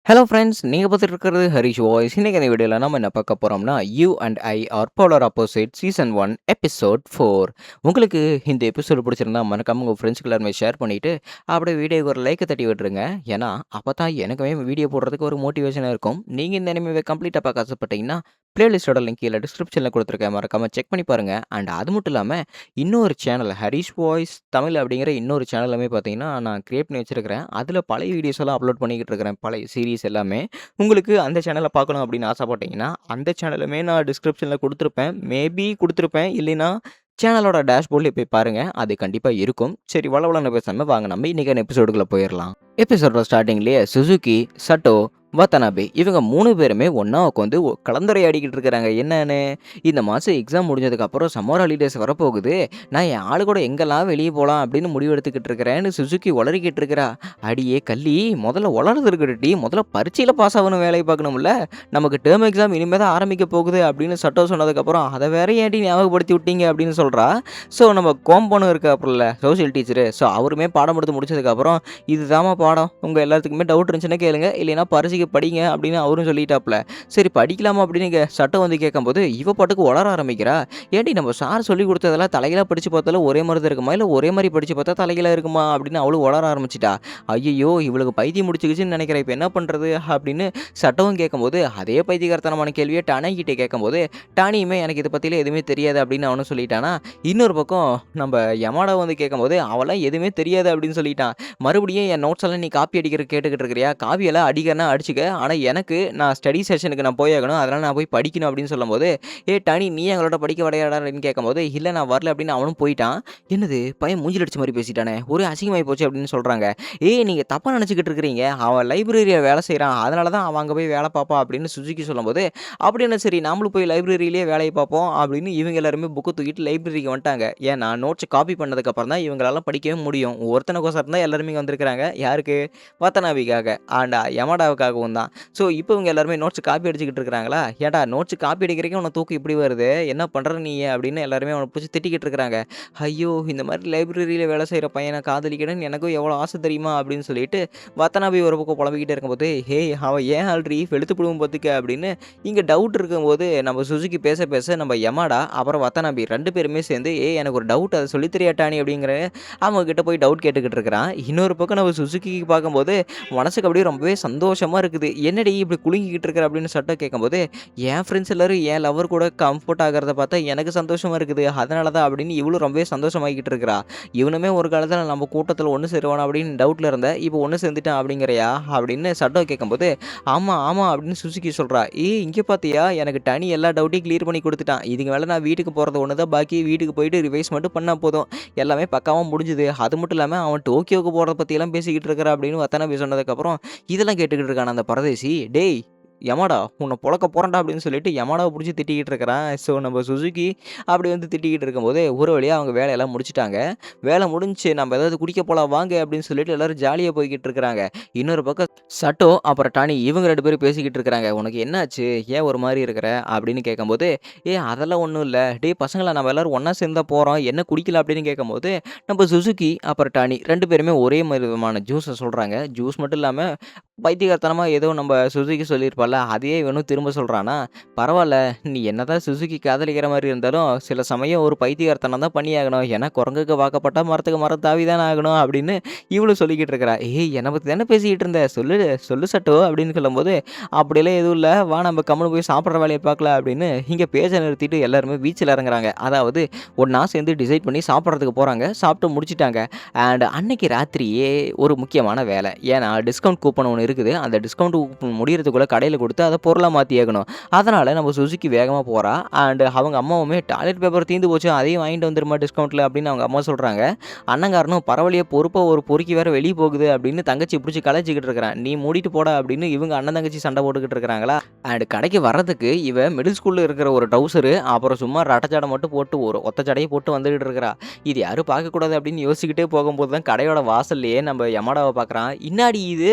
Hello friends, நீங்க பார்த்துட்டு இருக்கிறது ஹரிஷ் வாய்ஸ். இன்னைக்கு இந்த வீடியோல நம்ம என்ன பார்க்க போறோம்னா, you and I are polar opposite season 1 episode 4. உங்களுக்கு இந்த எபிசோட் பிடிச்சிருந்தா மறக்காம உங்க ஃப்ரெண்ட்ஸ்க்கு எல்லாருமே ஷேர் பண்ணிட்டு, அப்படியே வீடியோக்கு ஒரு லைக் தட்டி விட்டுருங்க. ஏன்னா, அப்பதான் எனக்குமே வீடியோ போடுறதுக்கு ஒரு மோட்டிவேஷனா இருக்கும். நீங்க இந்த அனிமேவை கம்ப்ளீட்டா பார்க்க ஆசைப்பட்டீங்கன்னா, பிளேலிஸ்ட்டோட லிங்க் கீழ டிஸ்கிரிப்ஷன்ல குடுத்துருக்கேன். மறக்காம செக் பண்ணி பாருங்க. அண்ட் அது மட்டும் இல்லாம, இன்னொரு சேனல் ஹரிஷ் வாய்ஸ் தமிழ் அப்படிங்கிற இன்னொரு சேனலுமே பார்த்தீங்கன்னா, நான் கிரியேட் பண்ணி வச்சிருக்கிறேன். அதில பழைய வீடியோஸ் எல்லாம் அப்லோட் பண்ணிக்கிட்டு இருக்கிறேன். பழைய சீரிஸ் எல்லாமே. உங்களுக்கு அந்த சேனல பார்க்கணும் அப்படின்னு ஆசைப்பட்டீங்கன்னா, அந்த சேனலுமே நான் டிஸ்கிரிப்ஷன்ல குடுத்துருப்பேன். மேபி குடுத்துருப்பேன். இல்லைன்னா, சேனலோட டேஷ்போர்ட்லயே போய் பாருங்க. அது கண்டிப்பா இருக்கும். சரி, வளவளன்னு பேசாம வாங்க நம்ம இன்னைக்கான எபிசோடுக்குள்ள போயிரலாம். எபிசோடோட ஸ்டார்ட்டிங்லயே சுசுகி, சட்டோ, வத்தனாபே இவங்க 3 பேருமே ஒண்ணா உட்காந்து கலந்துரையாடிக்கிட்டு இருக்கிறாங்க. என்னன்னு, இந்த மாசம் எக்ஸாம் முடிஞ்சதுக்கப்புறம் சம்மர் ஹாலிடேஸ் வரப்போகுது. நான் என் ஆளு கூட எங்கெல்லாம் வெளிய போலாம் அப்படின்னு முடிவு எடுத்துக்கிட்டு இருக்கிறேன்னு சுசுகி உளறிக்கிட்டு இருக்கிறா. அடியே கள்ளி! முதல்ல உளறுறது இருக்கட்டும்டி. முதல்ல பரீட்சையில பாஸ் ஆகணும், வேலைய பார்க்கணும்ல. நமக்கு டெர்ம் எக்ஸாம் இனிமே தான் ஆரம்பிக்க போகுது அப்படின்னு சட்டோ சொன்னதுக்கப்புறம், அத வேற ஏன்டி ஞாபகப்படுத்தி விட்டீங்க அப்படின்னு சொல்றா. ஸோ நம்ம கோம்பனும் இருக்காப்புல சோசியல் டீச்சரு. ஸோ அவருமே பாடம் எடுத்து முடிச்சதுக்கப்புறம், இதுதாம்மா பாடம். உங்க எல்லாத்துக்குமே டவுட் இருந்துச்சுன்னா கேளுங்க. இல்லைன்னா பரீட்சைக்கு படிங்க அப்படின்னு அவரும் சொல்லிட்டாப்புல. சரி படிக்கலாமா அப்படின்னு சட்டம் வந்து கேட்கும்போது, இவ பாட்டுக்கு உளர ஆரம்பிக்கிறா. ஏன்டி நம்ம சார் சொல்லிக் குடுத்ததெல்லாம் தலைகீழா படிச்சு பார்த்தாலும் ஒரே மாரி தான் இருக்குமா? இல்ல ஒரே மாரி படிச்சு பார்த்தா தலைகீழா இருக்குமா? அப்படின்னு அவளும் உளர ஆரம்பிச்சுட்டா. ஐய்யய்யோ! இவளுக்கு பைத்தியம் முடிச்சுக்கிச்சுன்னு நெனைக்கிறேன். இப்ப என்ன பண்றது? அப்படின்னு சட்டவும் கேட்கும்போது, அதே பைத்தியக்காரத்தனமான கேள்விய டானி கிட்ட கேட்கும்போது, டானியுமே எனக்கு இத பத்திலாம் எதுவுமே தெரியாது அப்படின்னு அவனும் சொல்லிட்டானா. இன்னொரு பக்கம் நம்ப யமாடா வந்து கேட்கும்போது, அவன்லாம் எதுவுமே தெரியாது அப்படின்னு சொல்லிட்டான். மறுபடியும் என் நோட்ஸ் எல்லாம் நீ காப்பி அடிக்கிறதுக்கு கேட்டுக்கிட்டு இருக்கிறியா? காப்பி எல்லாம் அடிக்கிறனா அடிச்சுக்க. ஆனா எனக்கு நான் ஸ்டடி செஷனுக்கு நான் போயாகணும். அதனால நான் போய் படிக்கணும் அப்படின்னு சொல்லும்போது, "ஏய் டானி, நீ எங்களோட படிக்க வரையாடா?" அப்படின்னு கேட்கும்போது, "இல்ல நான் வரல" அப்படின்னு அவனும் போயிட்டான். என்னது பையன் மூஞ்சில அடிச்ச மாரி பேசிட்டானே! ஒரே அசிங்கமாயி போச்சு அப்படின்னு சொல்றாங்க. "ஏய் நீங்க தப்பா நெனச்சுக்கிட்டு இருக்கிறீங்க. அவன் லைப்ரரியில வேலை செய்றான். அதனால தான் அவன் அங்க போய் வேலை பார்ப்பான்" அப்படின்னு சுசுகி சொல்லும்போது, "அப்படின்னா சரி நாமளும் போய் லைப்ரரியிலேயே வேலைய பார்ப்போம்" அப்படின்னு இவங்க எல்லாருமே புக்க தூக்கிட்டு லைப்ரரிக்கு வந்துட்டாங்க. ஏன்னா நோட்ஸ் காப்பி பண்ணதுக்கு அப்புறம் தான் இவங்களால படிக்கவே முடியும். ஒருத்தனுக்கோசரம் தான் எல்லாருமே இங்க வந்திருக்காங்க. யாருக்கு? வத்தனாபிக்காக அண்ட் யமடாவுக்காகவும் தான். ஸோ இப்போ இவங்க எல்லாருமே நோட்ஸ் காப்பி அடிச்சுக்கிட்டு இருக்கிறாங்களா? "ஏன்டா நோட்ஸ் காப்பி அடிக்கிறதுக்கே உனக்கு தூக்கம் இப்படி வருது. என்ன பண்ற நீ?" அப்படின்னு எல்லாருமே அவன புடிச்சு திட்டிக்கிட்டு இருக்கிறாங்க. ஐயோ! இந்த மாரி லைப்ரரியில வேலை செய்ற பையன காதலிக்கணும்னு எனக்கும் எவ்வளோ ஆசை தெரியுமா? அப்படின்னு சொல்லிட்டு வத்தனாபி ஒரு பக்கம் புலம்பிக்கிட்டே இருக்கும்போது, "ஹேய் அவன் ஏன் ஆள்றி வெளுத்து புடுவேன் பாத்துக்க" அப்படின்னு இங்க டவுட் இருக்கும்போது நம்ம சுசுகி பேச பேச நம்ம யமாடா அப்புறம் வத்தனாபி 2 பேருமே சேர்ந்து, "ஏய் எனக்கு ஒரு டவுட் அத சொல்லித் தரியா டானி?" அப்படிங்கிற அவங்க கிட்ட போய் டவுட் கேட்டுக்கிட்டு இருக்கிறான். இன்னொரு பக்கம் நம்ம சுசுகிக்கு பார்க்கும்போது மனசுக்கு அப்படியே ரொம்பவே சந்தோஷமா இருக்குது. "என்னடி இப்படி குலுங்கிக்கிட்டு இருக்கிற?" அப்படின்னு சட்டோ கேட்கும்போது, "என் ஃப்ரெண்ட்ஸ் எல்லாரும் என் லவர் கூட கம்ஃபோர்ட் ஆகுறத பார்த்தா எனக்கு சந்தோஷமா இருக்குது. அதனால தான்" அப்படின்னு இவளும் ரொம்பவே சந்தோஷமாகிக்கிட்டு இருக்கிறா. இவனுமே ஒரு காலத்தில நம்ம கூட்டத்தில ஒண்ணு சேருவானா அப்படின்னு டவுட்ல இருந்தேன். இப்போ ஒண்ணு சேர்ந்துட்டான் அப்படிங்கிறியா? அப்படின்னு சட்டோ கேட்கும்போது, "ஆமா, ஆமா" அப்படின்னு சுசுகி சொல்றா. "ஏய் இங்க பார்த்தியா? எனக்கு டனி எல்லா டவுட்டையும் கிளியர் பண்ணி குடுத்துட்டான். இதுக்கு மேல நான் வீட்டுக்கு போறது ஒண்ணு தான் பாக்கி. வீட்டுக்கு போயிட்டு ரிவைஸ் மட்டும் பண்ணா போதும். எல்லாமே பக்காவா முடிஞ்சுது. அது மட்டும் இல்லாம அவன் டோக்கியோக்கு போறத பத்தியெல்லாம் பேசிக்கிட்டு இருக்கிறான்" அப்படின்னு வத்தனாபி சொன்னதுக்கப்புறம், இதெல்லாம் கேட்டுக்கிட்டு இருக்கானா அந்த பரதேசி. "டேய் யமாடா உன்ன பொளக்க போறேன்டா" அப்படின்னு சொல்லிட்டு யமாடாவ புடிச்சு திட்டிக்கிட்டு இருக்கிறான். ஸோ நம்ம சுசுகி அப்படி வந்து திட்டிக்கிட்டு இருக்கும்போது, ஒரு வழியா அவங்க வேலையெல்லாம் முடிச்சுட்டாங்க. வேலை முடிஞ்சுச்சு. "நம்ம ஏதாவது குடிக்க போலாம் வாங்க" அப்படின்னு சொல்லிட்டு எல்லாரும் ஜாலியா போய்க்கிட்டு இருக்கிறாங்க. இன்னொரு பக்கம் சட்டோ அப்புறம் டானி இவங்க 2 பேரும் பேசிக்கிட்டு இருக்கிறாங்க. "உனக்கு என்னாச்சு? ஏன் ஒரு மாரி இருக்கிற?" அப்படின்னு கேட்கும்போது, "ஏய் அதெல்லாம் ஒண்ணும் இல்ல. டேய் பசங்களா நம்ம எல்லாரும் ஒண்ணா சேர்ந்து தான் போறோம். என்ன குடிக்கல?" அப்படின்னு கேட்கும்போது, நம்ம சுசுகி அப்புறம் டானி 2 பேருமே ஒரே மாரி விதமான ஜூஸ சொல்றாங்க. ஜூஸ் மட்டும் இல்லாம பைத்தியக்காரத்தனமா ஏதோ நம்ம சுசுகி சொல்லியிருப்பாள்ல, அதையே இவனும் திரும்ப சொல்றானா, "பரவால்ல, நீ என்னதான் சுசுகி காதலிக்கிற மாரி இருந்தாலும், சில சமயம் ஒரு பைத்தியக்காரத்தனம் தான் பண்ணியாகணும். ஏன்னா குரங்குக்கு வாக்கப்பட்டா மரத்துக்கு மரம் தாவி தானே ஆகணும்" அப்படின்னு இவளும் சொல்லிக்கிட்டு இருக்கிறா. "ஏய் என்ன பத்தி தானே பேசிக்கிட்டு இருந்த? சொல்லு சொல்லு சட்டோ" அப்படின்னு சொல்லும்போது, "அப்படிலாம் எதுவும் இல்ல. வா நம்ம கம்முனு போய் சாப்பிடுற வேலைய பார்க்கலாம்" அப்படின்னு இங்க பேச்ச நிறுத்திட்டு எல்லாருமே பீச்ல இறங்குறாங்க. அதாவது ஒண்ணா சேர்ந்து டிசைட் பண்ணி சாப்பிடுறதுக்கு போறாங்க. சாப்பிட்டு முடிச்சுட்டாங்க. அண்ட் அன்னைக்கு ராத்திரியே ஒரு முக்கியமான வேலை. ஏன்னா டிஸ்கவுண்ட் கூப்பன் ஒண்ணு இருக்குது. அந்த டிஸ்கவுண்ட் கூப்பன் முடியறதுக்குள்ள கடையில குடுத்து அத பொருளா மாத்தியாகணும். அதனால நம்ம சுசுகி வேகமா போறா. அண்ட் அவங்க அம்மாவுமே "டாய்லெட் பேப்பர் தீர்ந்து போச்சு. அதையும் வாங்கிட்டு வந்துருமா டிஸ்கவுண்ட்ல" அப்படின்னு அவங்க அம்மா சொல்றாங்க. அண்ணங்காரனும் "பரவாயில்லையே பொறுப்பா ஒரு பொறுக்கி வேற வெளிய போகுது" அப்படின்னு தங்கச்சிய புடிச்சு கலாய்ச்சிக்கிட்டு இருக்கிறான். "நீ மூடிட்டு போடா" அப்படின்னு இவங்க அண்ணன் தங்கச்சி சண்டை போட்டுக்கிட்டு இருக்கிறாங்களா. அண்ட் கடைக்கு வர்றதுக்கு இவ மிடில் ஸ்கூல்ல இருக்கிற ஒரு டவுசரு அப்புறம் சும்மா ரெட்டை ஜடை மட்டும் போட்டு ஒரு ஒத்த ஜடைய போட்டு வந்துகிட்டு இருக்கிறா. இது யாரும் பார்க்கக்கூடாது அப்படின்னு யோசிச்சுக்கிட்டே போகும்போது தான் கடையோட வாசல்லையே நம்ம யமாடாவ பார்க்குறான். "என்னாடி இது?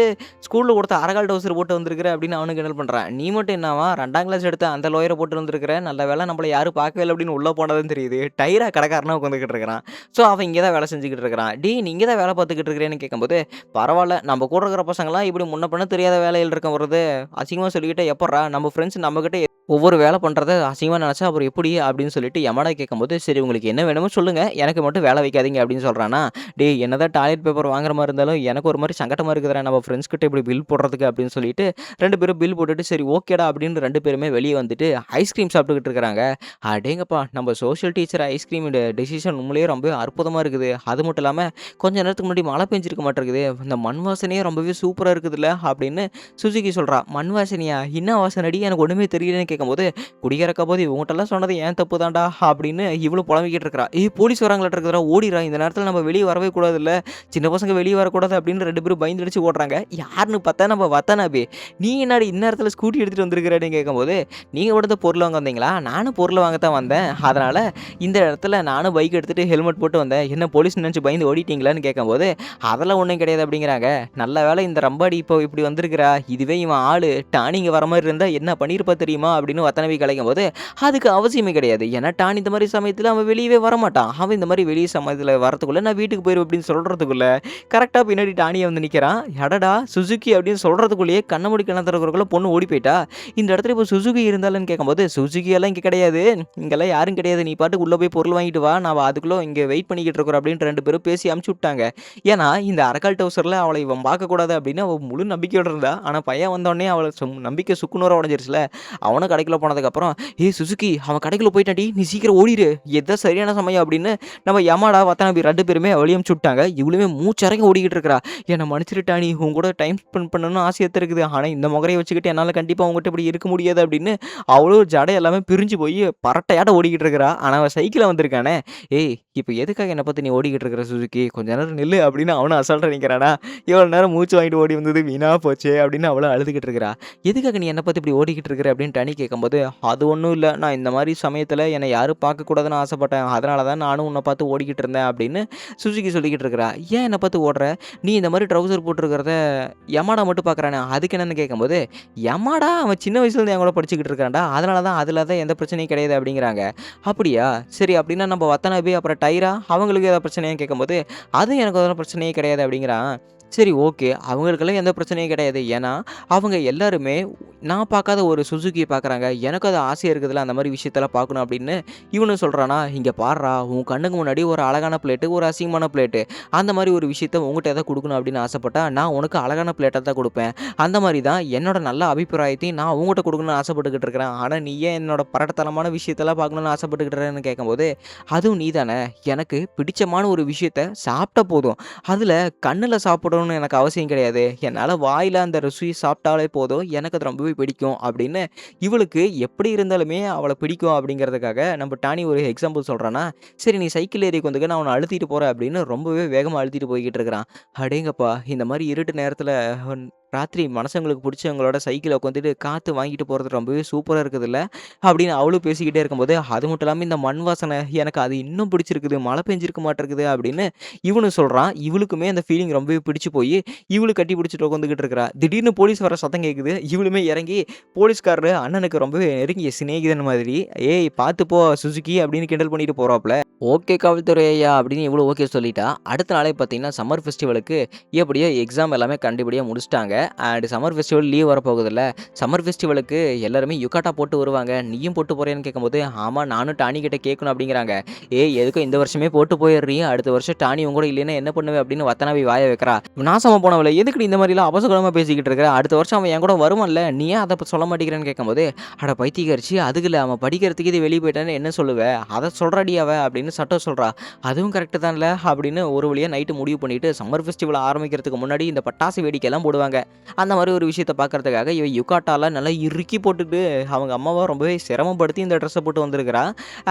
ஸ்கூல்ல ஒருத்தன் அரகால் டவுசர் போட்டு வந்திருக்கிற அப்படின்னு அவனும் கிண்டல் பண்றான். நீ மட்டும் என்னவா 2ஆம் கிளாஸ் எடுத்த அந்த லோயர போட்டு வந்திருக்கிற. நல்ல வேளை நம்மள யாரும் பார்க்கவே இல்ல அப்படின்னு உள்ள போனா தான் தெரியுது. டயரா கடைக்காரனா உட்காந்துக்கிட்டு இருக்கிறான். ஸோ அவன் இங்க தான் வேலை செஞ்சுக்கிட்டு இருக்கிறான். டேய் நீ இங்க தான் வேலை பார்த்துக்கிட்டு இருக்கிறேன்னு கேட்கும்போது, பரவால்ல நம்ம கூட இருக்கிற பசங்கலாம் இப்படி முன்ன பின்ன தெரியாத வேலையில இருக்கவறது அசிங்கமா சொல்லிக்கிட்டே எப்புட்றா நம்ம ஃப்ரெண்ட்ஸ் நம்மகிட்ட ஒவ்வொரு வேலை பண்றத அசிங்கமா நெனச்சா அப்புறம் எப்படி அப்படின்னு சொல்லிட்டு யமடா கேட்கும்போது, சரி உங்களுக்கு என்ன வேணுமோ சொல்லுங்க. எனக்கு மட்டும் வேலை வைக்காதீங்க அப்படின்னு சொல்றானா. டேய் என்னதான் டாய்லெட் பேப்பர் வாங்குற மாரி இருந்தாலும் எனக்கு ஒரு மாரி சங்கட்டமா இருக்குதுடா. நம்ம ஃப்ரெண்ட்ஸ் கிட்ட இப்படி பில் போடுறதுக்கு அப்படின்னு சொல்லிட்டு 2 பேரும் பில் போட்டுட்டு சரி ஓகேடா அப்படின்னு 2 பேருமே வெளிய வந்துட்டு ஐஸ்கிரீம் சாப்பிட்டுக்கிட்டு இருக்கிறாங்க. அடேங்கப்பா! நம்ம சோசியல் டீச்சர் ஐஸ்கிரீம் டெசிஷன் உண்மையிலேயே ரொம்ப அற்புதமா இருக்குது. அது மட்டும் இல்லாம கொஞ்ச நேரத்துக்கு முன்னாடி மழை பெஞ்சிருக்க மாட்டிருக்குது. இந்த மண் வாசனையே ரொம்பவே சூப்பரா இருக்குதுல்ல அப்படின்னு சுசுகி சொல்றா. மண் வாசனையா? என்ன வாசனடி? எனக்கு ஒண்ணுமே தெரியலன்னு கேட்கும்போது, குடிக்கிறக்க போது இவங்கட்டலாம் சொன்னது ஏன் தப்பு தான்டா அப்படின்னு இவளும் புலம்பிக்கிட்டு இருக்கிறா. ஏய் போலீஸ் வராங்களாட்டுருக்குதுடா ஓடிர்றா. இந்த நேரத்தில நம்ம வெளிய வரவே கூடாதுல்ல. சின்ன பசங்க வெளிய வரக்கூடாது அப்படின்னு 2 பேரும் பயந்தடிச்சு ஓடுறாங்க. யாருன்னு பார்த்தா நம்ம வத்தனாபே. நீ என்னாடி இந்நேரத்தில ஸ்கூட்டி எடுத்துட்டு வந்திருக்கிறன்னு கேட்கும்போது, நீங்க கூட தான் பொருள் வாங்க வந்தீங்களா? நானும் பொருள் வாங்கத்தான் வந்தேன். அதனால இந்த இடத்துல நானும் பைக் எடுத்துட்டு ஹெல்மெட் போட்டு வந்தேன். என்ன போலீஸ் நெனச்சு பயந்து ஓடிட்டீங்களான்னு கேட்கும்போது, அதெல்லாம் ஒண்ணும் கிடையாது அப்படிங்கிறாங்க. நல்ல வேளை இந்த ரம்பாடி இப்போ இப்படி வந்திருக்கிறா. இதுவே இவன் ஆளு டானி இங்க வர மாரி இருந்தா என்ன பண்ணியிருப்பா தெரியுமா? அப்படின்னு வத்தனவி கலாய்க்கும்போது, அதுக்கு அவசியமே கிடையாது. ஏன்னா டானி இந்த மாரி சமயத்துல அவன் வெளியவே வரமாட்டான். அவன் இந்த மாரி வெளிய சமயத்துல வரதுக்குள்ள நான் வீட்டுக்கு போயிருவேன் அப்படின்னு சொல்றதுக்குள்ள, கரெக்ட்டா பின்னாடி டானிய வந்து நிக்கிறான். அடடா! சுசுகி அப்படின்னு சொல்றதுக்குள்ளேயே கண்ண மூடி கண்ண திறக்கறதுக்குள்ள பொண்ணு ஓடி போயிட்டா. இந்த இடத்துல இப்போ சுசுகி இருந்தாலுன்னு கேட்கும்போது, சுசுகி எல்லாம் இங்க கிடையாது. இங்கெல்லாம் யாரும் கிடையாது. நீ பாட்டுக்கு உள்ள போய் பொருள் வாங்கிட்டு வா. நான் அதுக்குள்ள இங்க வெயிட் பண்ணிக்கிட்டு இருக்கிறோம் அப்படின்னு 2 பேரும் பேசி அனுப்பிச்சு விட்டாங்க. ஏன்னா, இந்த அரக்கால் டவுசர்ல அவள இவன் பார்க்கக்கூடாது அப்படின்னு அவ முழு நம்பிக்கையோட இருந்தா. ஆனா பையன் வந்தோனே அவள நம்பிக்கை சுக்குநூறா உடைஞ்சிருச்சுல. அவனும் கடைக்குள்ள போனதுக்கப்புறம், "ஏய் சுசுகி அவன் கடைக்குள்ள போயிட்டான்டி. நீ சீக்கிரம் ஓடிரு. இதுதான் சரியான சமயம்" அப்படின்னு நம்ம யமாடா, வத்தனாபி 2 பேருமே வழி அனுப்பிச்சு விட்டாங்க. இவளுமே மூச்சடங்கி ஓடிக்கிட்டு இருக்கிறா. "என்ன மன்னிச்சிரு டானி. உன் கூட டைம் ஸ்பெண்ட் பண்ணணும்னு ஆசையா தான் இருக்குது. ஆனா இந்த முகரைய வச்சுக்கிட்டு என்னால கண்டிப்பா உன்கிட்ட இப்படி இருக்க முடியாது" அப்படின்னு அவளும் ஜடை எல்லாமே பிரிஞ்சு போய் பரட்டையாட்ட ஓடிக்கிட்டு இருக்கிறா. ஆனா அவன் சைக்கிள்ல வந்திருக்கானே. "ஏய் இப்ப எதுக்காக என்ன பார்த்து நீ ஓடிக்கிட்டு இருக்கிற சுசுகி? கொஞ்ச நேரம் நில்லு" அப்படின்னு அவனும் அசால்ட்டா நிக்கிறானா. இவ்வளோ நேரம் மூச்சு வாங்கிட்டு ஓடி வந்தது வீணா போச்சே அப்படின்னு அவளும் அழுதுகிட்டு இருக்கிறா. "எதுக்காக நீ என்ன பார்த்து இப்படி ஓடிக்கிட்டு இருக்கிற?" அப்படின்னு டானி கேட்கும்போது, "அது ஒண்ணும் இல்ல. நான் இந்த மாரி சமயத்துல என்னை யாரும் பார்க்கக்கூடாதுன்னு ஆசைப்பட்டேன். அதனால தான் நானும் உன்ன பார்த்து ஓடிக்கிட்டு இருந்தேன்" அப்படின்னு சுசுகி சொல்லிக்கிட்டு இருக்கிறா. "ஏன் என்ன பார்த்து ஓடுற? நீ இந்த மாரி ட்ரவுசர் போட்டுருக்கிறத யமாடா மட்டும் பார்க்குறானே அதுக்கு என்னன்னு?" கேட்கும்போது, "யமாடா அவன் சின்ன வயசுலேருந்து என் கூட படிச்சுக்கிட்டு இருக்கான்டா. அதனால தான் அதில தான் எந்த பிரச்சனையும் கிடையாது" அப்படிங்கிறாங்க. "அப்படியா? சரி அப்படின்னா நம்ம வத்தனாபி அப்புறம் டைரா அவங்களுக்கு ஏதாவது பிரச்சனையான்னு?" கேட்கும்போது, "அது எனக்கு ஒன்னும் பிரச்சனையே கிடையாது" அப்படிங்கிறான். சரி ஓகே. அவங்களுக்கெல்லாம் எந்த பிரச்சனையும் கிடையாது. ஏன்னா, அவங்க எல்லாருமே நான் பார்க்காத ஒரு சுசுகிய பார்க்குறாங்க. எனக்கும் அது ஆசையா இருக்குதுல்ல அந்த மாரி விஷயத்தெல்லாம் பார்க்கணும் அப்படின்னு இவனும் சொல்றானா, "இங்க பார்றா உன் கண்ணுக்கு முன்னாடி ஒரு அழகான பிளேட்டு, ஒரு அசிங்கமான பிளேட்டு. அந்த மாரி ஒரு விஷயத்த உன்கிட்ட ஏதாவது குடுக்கணும் அப்படின்னு ஆசைப்பட்டா, நான் உனக்கு அழகான பிளேட்ட தான் குடுப்பேன். அந்த மாரி தான் என்னோட நல்ல அபிப்பிராயத்தையும் நான் உன்கிட்ட குடுக்கணும்னு ஆசைப்பட்டுக்கிட்டு இருக்கிறேன். ஆனா நீ ஏன் என்னோட பரட்டத்தனமான விஷயத்தெல்லாம் பார்க்கணும்னு ஆசைப்பட்டுக்கிட்டு இருக்கிறேன்னு?" கேட்கும்போது, "அதுவும் நீ தானே. எனக்கு பிடிச்சமான ஒரு விஷயத்த சாப்பிட்டா போதும். அதுல கண்ணுல சாப்பிடணும்னு எனக்கு அவசியம் கிடையாது. என்னால வாயில அந்த ருசிய சாப்பிட்டாலே போதும். எனக்கு அது ரொம்பவே பிடிக்கும்" அப்படின்னு இவளுக்கு எப்படி இருந்தாலுமே அவள பிடிக்கும் அப்படிங்கிறதுக்காக நம்ம டானி ஒரு எக்ஸாம்பிள் சொல்றானா, "சரி நீ சைக்கிள் ஏறி உட்காந்துக்க நான் உன்ன அழுத்திட்டு போறேன்" அப்படின்னு ரொம்பவே வேகமா அழுத்திட்டு போய்க்கிட்டு இருக்கிறான். அடேங்கப்பா! இந்த மாரி இருட்டு நேரத்துல ராத்திரி மனுஷங்களுக்கு புடிச்சவங்களோட சைக்கிள்ல உட்காந்துட்டு காத்து வாங்கிட்டு போறது ரொம்பவே சூப்பரா இருக்குதுல்ல, அப்படின்னு அவளும் பேசிக்கிட்டே இருக்கும்போது, அது மட்டும் இல்லாம இந்த மண் வாசனை எனக்கு அது இன்னும் பிடிச்சிருக்குது. மழை பெஞ்சிருக்க மாட்டிருக்குது அப்படின்னு இவனும் சொல்றான். இவளுக்குமே அந்த ஃபீலிங் ரொம்பவே பிடிச்சு போயி, இவளும் கட்டி பிடிச்சுட்டு உட்காந்துக்கிட்டு இருக்கிறா. திடீர்னு போலீஸ் வர சத்தம் கேட்குது. இவளுமே இறங்கி போலீஸ்காரரு அண்ணனுக்கு ரொம்பவே நெருங்கிய சிநேகிதன் மாதிரி, "ஏய் பார்த்து போ சுசுகி" அப்படின்னு கிண்டல் பண்ணிட்டு போறாப்ல. ஓகே காவல்துறை ஐயா அப்படின்னு இவளும் ஓகே சொல்லிட்டா. அடுத்த நாளே பார்த்தீங்கன்னா, சம்மர் ஃபெஸ்டிவலுக்கு எப்படியோ எக்ஸாம் எல்லாமே கண்டிப்படியா முடிச்சுட்டாங்க. அண்ட் சம்மர் ஃபெஸ்டிவல் லீவ் வரப்போகுதுல்ல. சம்மர் ஃபெஸ்டிவலுக்கு எல்லாருமே யுக்காட்டா போட்டு வருவாங்க. நீயும் போட்டு போறியான்னு கேட்கும்போது, "ஆமா நானும் டானி கிட்ட கேட்கணும்" அப்படிங்கிறாங்க. "ஏய் எதுக்கும் இந்த வருஷமே போட்டு போயிடுறீ. அடுத்த வருஷம் டானி உன் கூட இல்லைன்னா என்ன பண்ணுவ?" அப்படின்னு வத்தனாவி வாய வைக்கிறா. நாசமா போனவளே எதுக்குடி இந்த மாதிரிலாம் அபசகுனமா பேசிக்கிட்டு இருக்கிற? அடுத்த வருஷம் அவன் என் கூட வருவான்ல. நீ ஏன் அத சொல்ல மாட்டேங்கிறன்னு கேட்கும்போது, "அட பைத்தியக்காரச்சி அதுக்கு இல்ல அவன் படிக்கிறதுக்கு இது வெளிய போயிட்டான்னு என்ன சொல்லுவ? அத சொல்றாடி அவ" அப்படின்னு சட்டோ சொல்றா. "அதுவும் கரெக்ட் தான்ல" அப்படின்னு ஒரு வழியா நைட்டு முடிவு பண்ணிட்டு சம்மர் ஃபெஸ்டிவல் ஆரம்பிக்கிறதுக்கு முன்னாடி இந்த பட்டாசு வேடிக்கைலாம் போடுவாங்க. அந்த மாரி ஒரு விஷயத்த பார்க்கறதுக்காக இவ யுக்காட்டால நல்லா இறுக்கி போட்டுட்டு அவங்க அம்மாவ ரொம்பவே சிரமப்படுத்தி இந்த ட்ரெஸ்ஸ போட்டு வந்திருக்கிறா.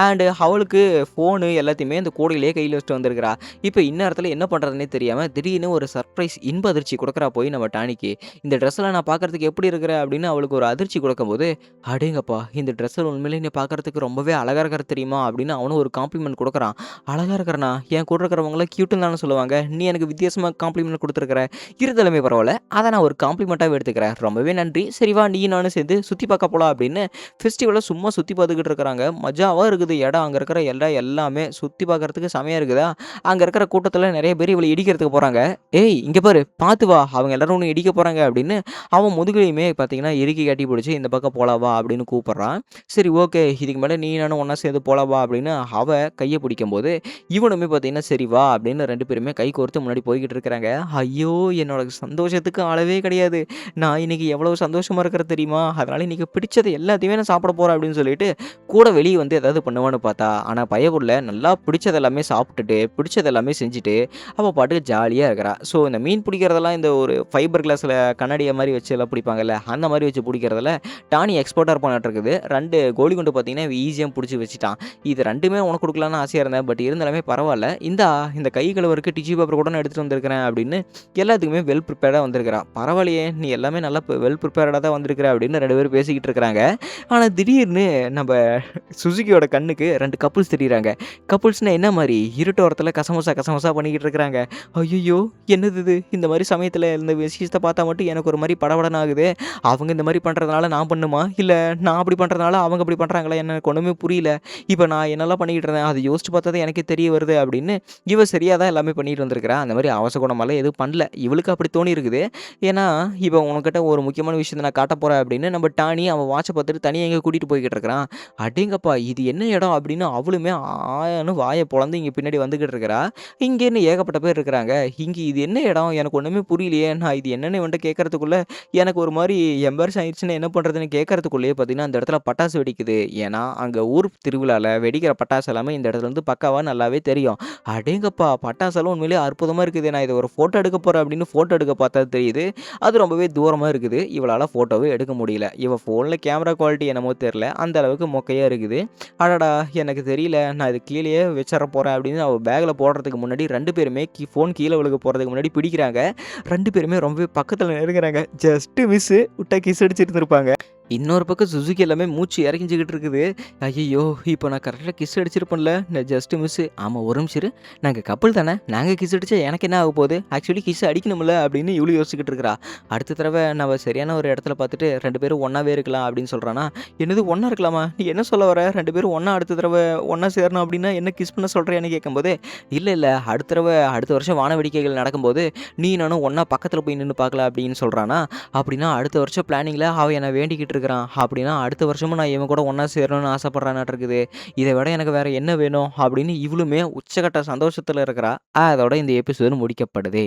அண்ட் அவளுக்கு ஃபோனு எல்லாத்தையுமே அந்த கூடையிலேயே கையில வச்சுட்டு வந்திருக்கிறா. இப்ப இந்நேரத்துல என்ன பண்றதுன்னே தெரியாம திடீர்னு ஒரு சர்ப்ரைஸ் இன்ப அதிர்ச்சி குடுக்குறா போய் நம்ம டானிக்கு. "இந்த ட்ரெஸ்ல நான் பார்க்கறதுக்கு எப்படி இருக்கிற?" அப்படின்னு அவளுக்கு ஒரு அதிர்ச்சி குடுக்கும்போது, "அடேங்கப்பா! இந்த ட்ரெஸ்ல உண்மையிலேயே நீ பார்க்கறதுக்கு ரொம்பவே அழகா இருக்கிற தெரியுமா?" அப்படின்னு அவனும் ஒரு காம்ப்ளிமெண்ட் குடுக்குறான். "அழகா இருக்கிறனா? என் கூட இருக்கிறவங்கலாம் கியூட்டுன்னு தானே சொல்லுவாங்க. நீ எனக்கு வித்தியாசமா காம்ப்ளிமெண்ட் குடுத்துருக்கிற. இருந்தாலுமே பரவால்ல. அத நான் ஒரு காம்ப்ளிமெண்ட்டாவே எடுத்துக்கிறேன். ரொம்பவே நன்றி. சரி வா நீயும் நானும் சேர்ந்து சுத்தி பார்க்க போலாம் அப்படின்னு ஃபெஸ்டிவல சும்மா சுத்தி பார்த்துக்கிட்டு இருக்கிறாங்க. மஜாவா இருக்குது இடம். அங்க இருக்கிற இடம் எல்லாமே சுத்தி பார்க்கறதுக்கு செமையா இருக்குதா, அங்க இருக்கிற கூட்டத்துல நெறைய பேர் இவள இடிக்கிறதுக்கு போறாங்க. "ஏய் இங்க பாரு பார்த்து வா, அவங்க எல்லாரும் உன்ன இடிக்க போறாங்க" அப்படின்னு அவன் முதுகுலயுமே பார்த்தீங்கன்னா, இறுக்கி கட்டி பிடிச்சு, "இந்த பக்கம் போலாம் வா" அப்படின்னு கூப்பிடுறான். சரி ஓகே, இதுக்கு மேல நீ நானும் ஒண்ணா சேர்ந்து போலாம் வா அப்படின்னு அவ கைய பிடிக்கும்போது, இவனுமே பார்த்தீங்கன்னா, சரி வா அப்படின்னு 2 பேருமே கை கோர்த்து முன்னாடி போய்க்கிட்டு இருக்கிறாங்க. ஐயோ! என்னோட சந்தோஷத்துக்கு அளவே கிடையாது. நான் இன்னைக்கு எவ்வளவு சந்தோஷமா இருக்கிறேன் தெரியுமா? அதனால இன்னைக்கு பிடிச்சது எல்லாத்தையுமே நான் சாப்பிட போறேன் அப்படின்னு சொல்லிட்டு, கூட வெளிய வந்து ஏதாவது பண்ணுவான்னு பார்த்தா, ஆனா பயபுள்ள நல்லா பிடிச்சது எல்லாமே சாப்பிட்டுட்டு, பிடிச்சது எல்லாமே செஞ்சுட்டு, அவ பாட்டுக்கு ஜாலியா இருக்கிறா. ஸோ இந்த மீன் பிடிக்கிறதெல்லாம் இந்த ஒரு ஃபைபர் கிளாஸ்ல கண்ணாடிய மாரி வச்சு எல்லாம் பிடிப்பாங்கல்ல, அந்த மாரி வச்சு பிடிக்கிறதுல டானி எக்ஸ்பர்ட்டா இருப்பானாட்டுருக்குது. 2 கோலி குண்டு பார்த்தீங்கன்னா, இவன் ஈஸியா புடிச்சு வச்சுட்டான். இது 2மே உனக்கு குடுக்கலான்னு ஆசையா இருந்தேன். பட் இருந்தாலுமே பரவால்ல. இந்தா இந்த கை கழுவுறக்கு டிஷ்யூ பேப்பர் கூட நான் எடுத்துட்டு வந்திருக்கிறேன் அப்படின்னு எல்லாத்துக்குமே வெல் ப்ரிப்பேர்டா வந்திருக்கிறா. பரவாயில்லையே! நீ எல்லாமே நல்லா வெல் ப்ரிப்பேர்டா தான் வந்திருக்கிற அப்படின்னு 2 பேரும் பேசிக்கிட்டு இருக்கிறாங்க. ஆனா திடீர்னு நம்ப சுசுகியோட கண்ணுக்கு 2 கப்புள்ஸ் தெரியிறாங்க. கப்புள்ஸ்னா என்ன மாரி? இருட்டு ஓரத்துல கசமுசா கசமுசா பண்ணிக்கிட்டு இருக்கிறாங்க. ஐய்யய்யோ! என்னது இது? இந்த மாரி சமயத்துல இந்த விஷயத்த பார்த்தா மட்டும் எனக்கு ஒரு மாரி படபடன்னு ஆகுதே. அவங்க இந்த மாரி பண்றதுனால நான் பண்ணுமா? இல்ல நான் அப்படி பண்றதுனால அவங்க அப்படி பண்றாங்களா? எனக்கு ஒண்ணுமே புரியல. இப்ப நான் என்னலாம் பண்ணிக்கிட்டு இருந்தேன், அத யோசிச்சு பார்த்தா தான் எனக்கே தெரிய வருது அப்படின்னு, இவ சரியா தான் எல்லாமே பண்ணிட்டு வந்திருக்கிறா. அந்த மாரி அவசகுணமாலாம் எதுவும் பண்ணல. இவளுக்கு அப்படி தோணியிருக்குது. ஏன்னா, இவ உனக்கிட்ட ஒரு முக்கியமான விஷயத்த நான் காட்டப் போறேன் அப்படின்னு நம்ம டானி அவன் வாட்ச பார்த்துட்டு தனியா எங்கேயோ கூட்டிட்டு போய்க்கிட்டு இருக்கிறான். அடேங்கப்பா! இது என்ன இடம் அப்படின்னு அவளுமே ஆன்னு வாய பொளந்து இங்க பின்னாடி வந்துகிட்டு இருக்கிறா. இங்கேன்னு ஏகப்பட்ட பேர் இருக்கிறாங்க. இங்க இது என்ன இடம்? எனக்கு ஒண்ணுமே புரியலையே. நான் இது என்னன்னு இவன்ட்ட கேட்கறதுக்குள்ள, எனக்கு ஒரு மாரி எம்பாரஸ் ஆயிடுச்சுன்னா என்ன பண்றதுன்னு கேட்கறதுக்குள்ளயே பார்த்தீங்கன்னா, அந்த இடத்துல பட்டாசு வெடிக்குது. ஏன்னா, அங்க ஊர் திருவிழால வெடிக்கிற பட்டாசு எல்லாமே இந்த இடத்துல இருந்து பக்காவா நல்லாவே தெரியும். அடேங்கப்பா! பட்டாசெல்லாம் உண்மையிலேயே அற்புதமா இருக்குது. நான் இத ஒரு ஃபோட்டோ எடுக்க போறேன் அப்படின்னு ஃபோட்டோ எடுக்க பார்த்தா தெரியுது. அது ரொம்பவே தூரமா இருக்குது. இவளால ஃபோட்டோவே எடுக்க முடியல. இவ ஃபோன்ல கேமரா குவாலிட்டி என்னமோ தெரியல. அந்த அளவுக்கு மொக்கையா இருக்குது. அடடா! எனக்கு தெரியல. நான் இத கீழயே வச்சர போறேன் அப்படின்னு அவ பேக்ல போடுறதுக்கு முன்னாடி 2 பேருமே ஃபோன் கீழ விழுக போறதுக்கு முன்னாடி பிடிக்கிறாங்க. 2 பேருமே ரொம்பவே பக்கத்துல நெருங்குறாங்க. Just miss. விட்டா கிஸ் அடிச்சிருந்திருப்பாங்க. இன்னொரு பக்கம் சுசுகி எல்லாமே மூச்சு இறங்கிச்சுக்கிட்டு இருக்குது. ஐயய்யோ! இப்போ நான் கரெக்ட்டா கிஸ் அடிச்சிருப்பேன்ல. நான் ஜஸ்ட் மிஸ்ஸு. ஆமா ஒரு நிமிஷம் இரு. நாங்க கப்புள் தானே. நாங்க கிஸ் அடிச்சா எனக்கு என்ன ஆக போகுது? ஆக்சுவலி கிஸ் அடிக்கணும்ல அப்படின்னு இவளும் யோசிச்சுக்கிட்டு இருக்கிறா. அடுத்த தடவ நம்ம சரியான ஒரு இடத்துல பார்த்துட்டு 2 பேரும் ஒண்ணாவே இருக்கலாம் அப்படின்னு சொல்றானா. என்னது ஒண்ணா இருக்கலாமா? நீ என்ன சொல்ல வர? 2 பேரும் ஒண்ணா அடுத்த தடவ ஒண்ணா சேரணும் அப்படின்னா என்ன கிஸ் பண்ண சொல்றியான்னு கேட்கும்போது, இல்ல அடுத்த தடவ அடுத்த வருஷம் வான வேடிக்கைகள் நடக்கும்போது நீ நானும் ஒண்ணா பக்கத்துல போய் நின்னு பார்க்கலாம் அப்படின்னு சொல்றானா. அப்படின்னா அடுத்த வருஷம் பிளானிங்ல அவன் என்ன வேண்டிக்கிட்டு இருக்கிறான். அப்படின்னா அடுத்த வருஷமும் நான் இவன் கூட ஒண்ணா சேரணும்னு ஆசைப்படுறானாட்டுருக்குது. இத விட எனக்கு வேற என்ன வேணும்? அப்படின்னு இவளுமே உச்சகட்ட சந்தோஷத்துல இருக்கிறா. அதோட இந்த எபிசோடு முடிக்கப்படுது.